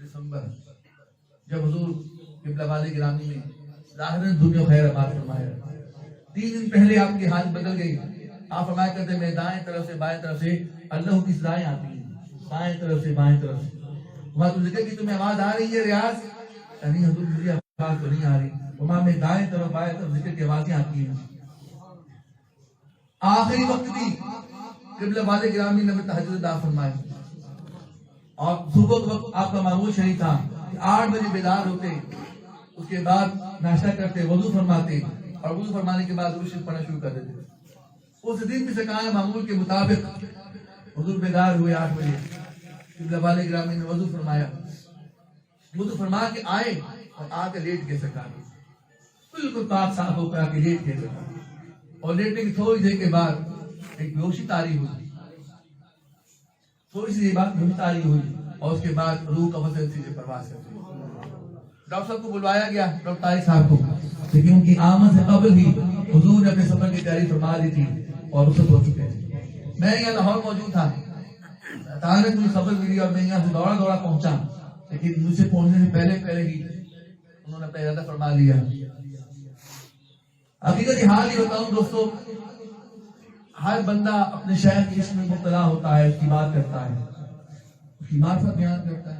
دسمبر جب حضور قبلہ والے گرامی نے ظاہراً دنیا خیر آباد فرمایا، 3 دن پہلے آپ کی حالت بدل گئی. آپ فرمایا کرتے میں دائیں طرف سے بائیں طرف سے اللہ کی صدائیں آتی ہیں، بائیں طرف سے بائیں طرف سے. وہاں تو ذکر کی تمہیں آواز آ رہی ہے ریاض؟ نہیں حضور مجھے آواز تو نہیں آ رہی. وہاں میں دائیں طرف بائیں طرف ذکر کی آوازیں آتی ہیں. آخری وقت بھی قبلہ والے گرامی نے تہجد ادا فرمائی اور صبح کے وقت آپ کا معمول شریف تھا کہ 8 بجے بیدار ہوتے، اس کے بعد ناشتہ کرتے، وضو فرماتے اور وضو فرمانے کے بعد روشن پڑھنا شروع کر دیتے. اس دن بھی سکائے معمول کے مطابق حضور بیدار ہوئے 8 بجے. قبلہ والے گرامی نے وضو فرمایا، وضو فرما کے آئے اور آ کے لیٹ کے سکائے بالکل پاک صاف ہو کر آ کے لیٹ کے سکائے. اور لیٹنے کی تھوڑی دیر کے بعد ایک بیہوشی طاری ہوئی، تھوڑی سی دیر بعد بیہوشی طاری ہوئی اور اس کے بعد روح کا وزن سیدھے پرواز کرتی. ڈاکٹر صاحب کو بلوایا گیا، ڈاکٹر طارق صاحب کو، لیکن ان کی آمد سے قبل ہی حضور نے اپنے سفر کی تیاری فرما دی تھی اور رخصت ہو چکے تھے. میں یہاں لاہور موجود تھا، اچانک مجھے خبر ملی اور میں یہاں سے دوڑا دوڑا پہنچا، لیکن مجھ سے پہنچنے سے پہلے ہی انہوں نے اپنا ارادہ فرما لیا. حقیقت حال ہی ہوتا ہوں دوستو، ہر بندہ اپنے شیخ کی عشق میں مبتلا ہوتا ہے، اس کی بات کرتا ہے، اس کی معرفت بیان کرتا ہے.